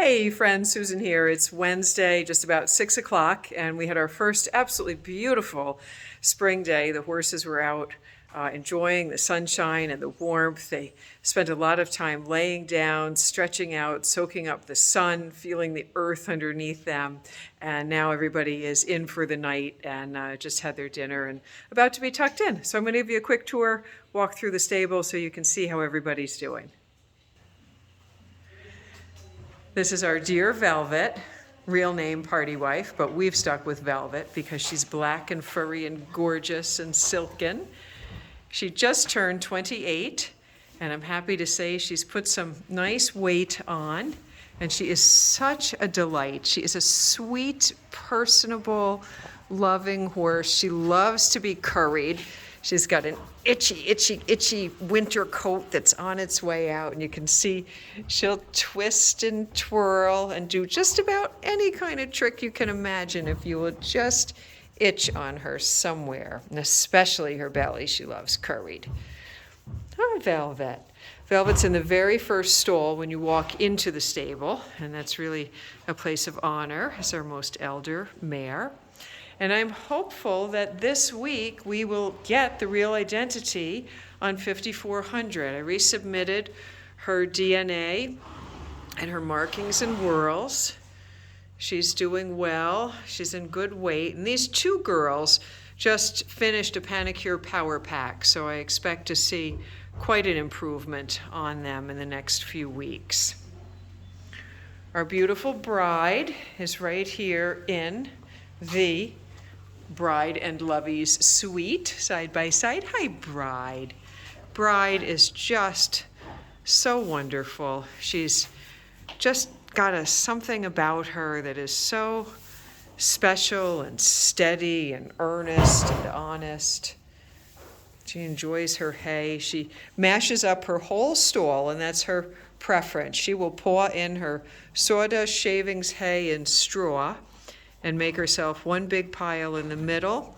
Hey friends, Susan here. It's Wednesday, just about 6 o'clock, and we had our first absolutely beautiful spring day. The horses were out enjoying the sunshine and the warmth. They spent a lot of time laying down, stretching out, soaking up the sun, feeling the earth underneath them. And now everybody is in for the night and just had their dinner and about to be tucked in. So I'm going to give you a quick tour, walk through the stable so you can see how everybody's doing. This is our dear Velvet, real name Party Wife, but we've stuck with Velvet because she's black and furry and gorgeous and silken. She just turned 28, and I'm happy to say she's put some nice weight on, and she is such a delight. She is a sweet, personable, loving horse. She loves to be curried. She's got an itchy winter coat that's on its way out, and you can see she'll twist and twirl and do just about any kind of trick you can imagine if you will just itch on her somewhere, and especially her belly. She loves curried. Oh, Velvet. Velvet's in the very first stall when you walk into the stable, and that's really a place of honor as our most elder mare. And I'm hopeful that this week we will get the real identity on 5400. I resubmitted her DNA and her markings and whorls. She's doing well. She's in good weight. And these two girls just finished a Panicure Power Pack, so I expect to see quite an improvement on them in the next few weeks. Our beautiful bride is right here in the Bride and Lovey's suite, side by side. Hi, Bride. Bride is just so wonderful. She's just got something about her that is so special and steady and earnest and honest. She enjoys her hay. She mashes up her whole stall, and that's her preference. She will paw in her sawdust, shavings, hay, and straw and make herself one big pile in the middle,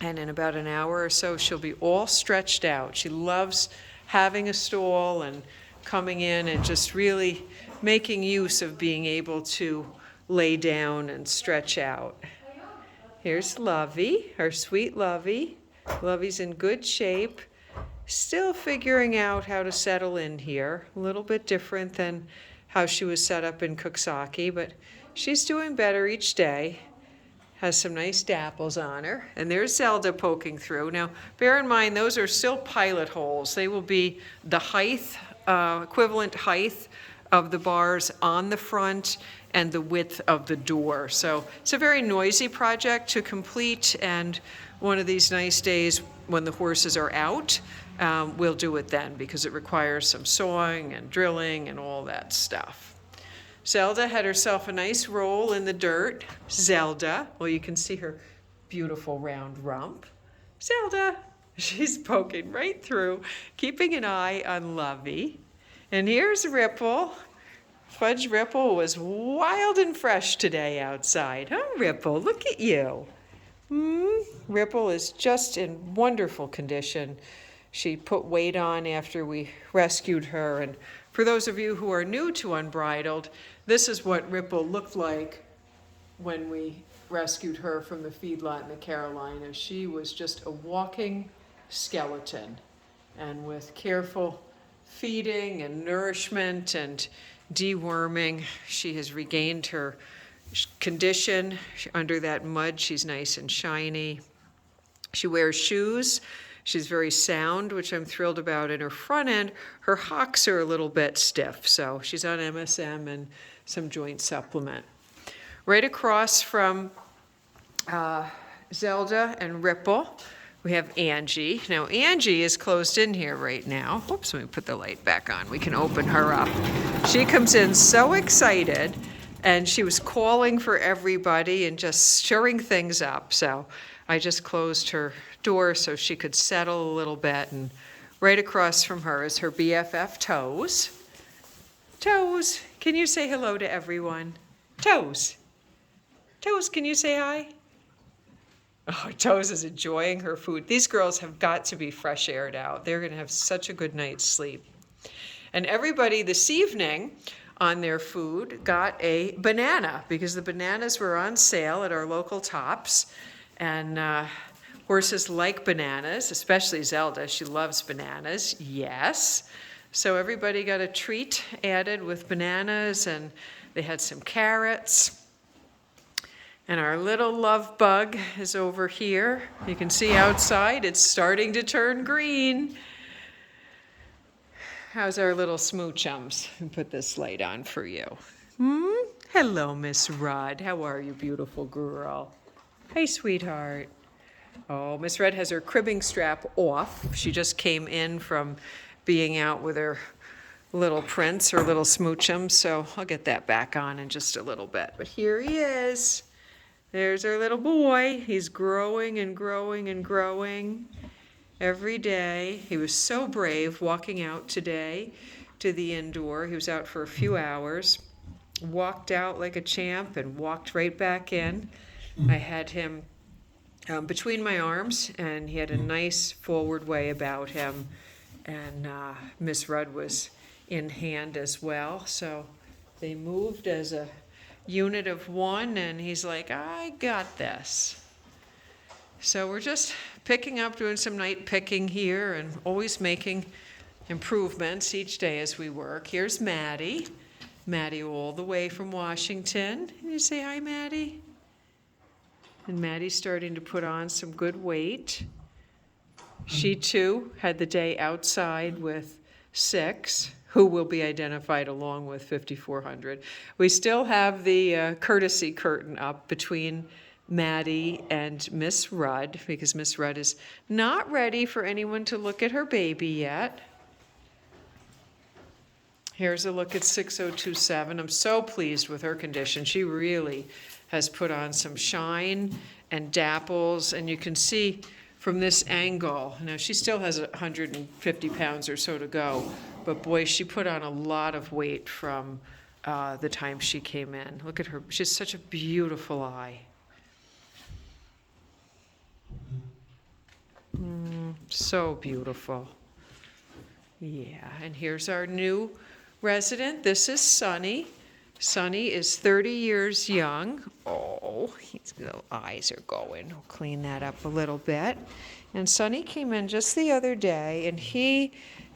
and in about an hour or so she'll be all stretched out. She loves having a stall and coming in and just really making use of being able to lay down and stretch out. Here's Lovey, our sweet Lovey. Lovey's in good shape, still figuring out how to settle in here. A little bit different than how she was set up in Cooksaki, but she's doing better each day. Has some nice dapples on her. And there's Zelda poking through. Now, bear in mind, those are still pilot holes. They will be the height, equivalent height of the bars on the front and the width of the door. So it's a very noisy project to complete, and one of these nice days when the horses are out, we'll do it then because it requires some sawing and drilling and all that stuff. Zelda had herself a nice roll in the dirt. Zelda, well, you can see her beautiful round rump. Zelda, she's poking right through, keeping an eye on Lovey. And here's Ripple. Fudge Ripple was wild and fresh today outside. Huh, Ripple? Look at you. Ripple is just in wonderful condition. She put weight on after we rescued her. And for those of you who are new to Unbridled, this is what Ripple looked like when we rescued her from the feedlot in the Carolinas. She was just a walking skeleton. And with careful feeding and nourishment and deworming, she has regained her condition. Under that mud, she's nice and shiny. She wears shoes. She's very sound, which I'm thrilled about. In her front end, her hocks are a little bit stiff, so she's on MSM and some joint supplement. Right across from Zelda and Ripple, we have Angie. Now, Angie is closed in here right now. Whoops, let me put the light back on. We can open her up. She comes in so excited, and she was calling for everybody and just stirring things up. So I just closed her door so she could settle a little bit. And right across from her is her BFF, Toes. Toes, can you say hello to everyone? Toes. Toes, can you say hi? Oh, Toes is enjoying her food. These girls have got to be fresh aired out. They're going to have such a good night's sleep. And everybody this evening on their food got a banana because the bananas were on sale at our local Tops. And horses like bananas, especially Zelda. She loves bananas, yes. So everybody got a treat added with bananas, and they had some carrots. And our little love bug is over here. You can see outside, it's starting to turn green. How's our little smoochums? Put this light on for you. Hello, Miss Rudd. How are you, beautiful girl? Hey, sweetheart. Oh, Miss Rudd has her cribbing strap off. She just came in from being out with her little prince, her little smoochum, so I'll get that back on in just a little bit. But here he is. There's our little boy. He's growing and growing and growing every day. He was so brave walking out today to the indoor. He was out for a few hours, walked out like a champ and walked right back in. I had him between my arms, and he had a nice forward way about him. And Miss Rudd was in hand as well. So they moved as a unit of one, and he's like, I got this. So we're just picking up, doing some night picking here, and always making improvements each day as we work. Here's Maddie. Maddie all the way from Washington. Can you say hi, Maddie? And Maddie's starting to put on some good weight. She too had the day outside with 6, who will be identified along with 5,400. We still have the courtesy curtain up between Maddie and Miss Rudd, because Miss Rudd is not ready for anyone to look at her baby yet. Here's a look at 6027. I'm so pleased with her condition. She really has put on some shine and dapples, and you can see from this angle, now she still has 150 pounds or so to go, but boy, she put on a lot of weight from the time she came in. Look at her, she has such a beautiful eye. So beautiful. Yeah, and here's our new resident. This is Sunny. Sunny is 30 years young. Oh, his little eyes are going. We'll clean that up a little bit. And Sunny came in just the other day, and he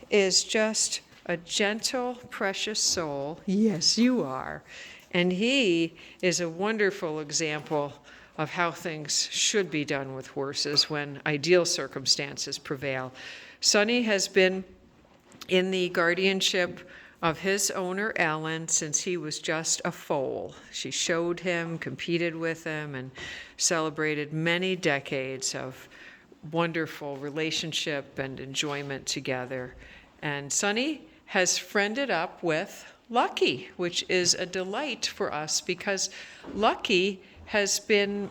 is just a gentle, precious soul. Yes, you are. And he is a wonderful example of how things should be done with horses when ideal circumstances prevail. Sunny has been in the guardianship of his owner, Ellen, since he was just a foal. She showed him, competed with him, and celebrated many decades of wonderful relationship and enjoyment together. And Sunny has friended up with Lucky, which is a delight for us because Lucky has been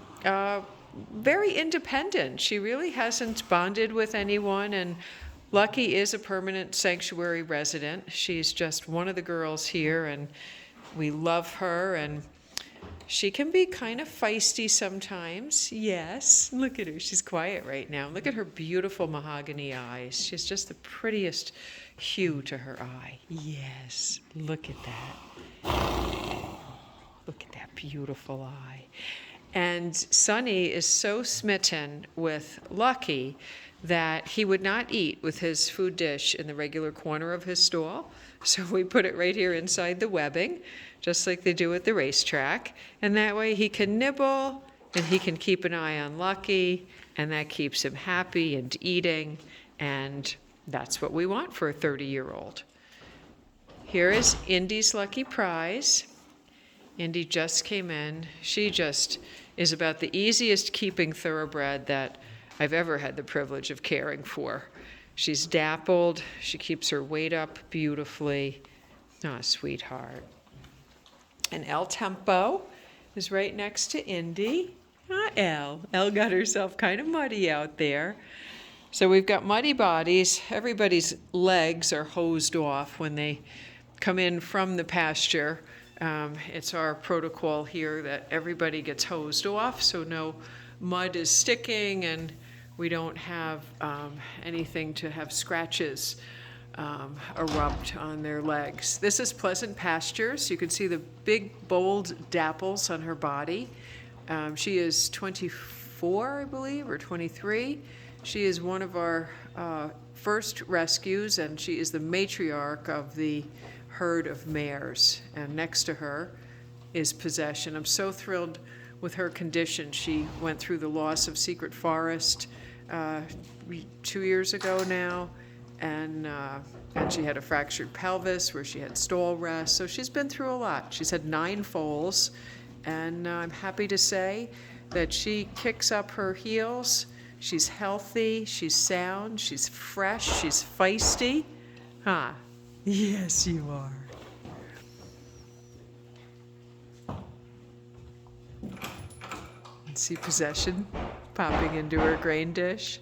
very independent. She really hasn't bonded with anyone, and Lucky is a permanent sanctuary resident. She's just one of the girls here, and we love her, and she can be kind of feisty sometimes. Yes, look at her. She's quiet right now. Look at her beautiful mahogany eyes. She's just the prettiest hue to her eye. Yes, look at that. Look at that beautiful eye. And Sunny is so smitten with Lucky that he would not eat with his food dish in the regular corner of his stall. So we put it right here inside the webbing, just like they do at the racetrack. And that way he can nibble and he can keep an eye on Lucky, and that keeps him happy and eating. And that's what we want for a 30-year-old. Here is Indy's lucky prize. Indy just came in. She just is about the easiest keeping thoroughbred that I've ever had the privilege of caring for. She's dappled. She keeps her weight up beautifully. Ah, sweetheart. And El Tempo is right next to Indy. Ah, Elle. Elle got herself kind of muddy out there. So we've got muddy bodies. Everybody's legs are hosed off when they come in from the pasture. It's our protocol here that everybody gets hosed off, so no mud is sticking, and we don't have anything to have scratches erupt on their legs. This is Pleasant Pastures. You can see the big, bold dapples on her body. She is 24, I believe, or 23. She is one of our first rescues, and she is the matriarch of the herd of mares. And next to her is Possession. I'm so thrilled with her condition. She went through the loss of Secret Forest 2 years ago now, and she had a fractured pelvis where she had stall rest. So she's been through a lot. She's had 9 foals, and I'm happy to say that she kicks up her heels. She's healthy, she's sound, she's fresh, she's feisty. Huh? Yes, you are. See Possession popping into her grain dish.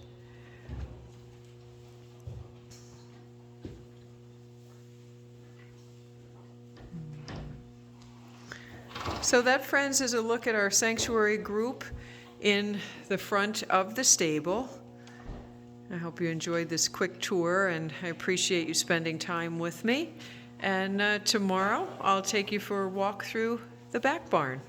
So that, friends, is a look at our sanctuary group in the front of the stable. I hope you enjoyed this quick tour, and I appreciate you spending time with me. And tomorrow I'll take you for a walk through the back barn.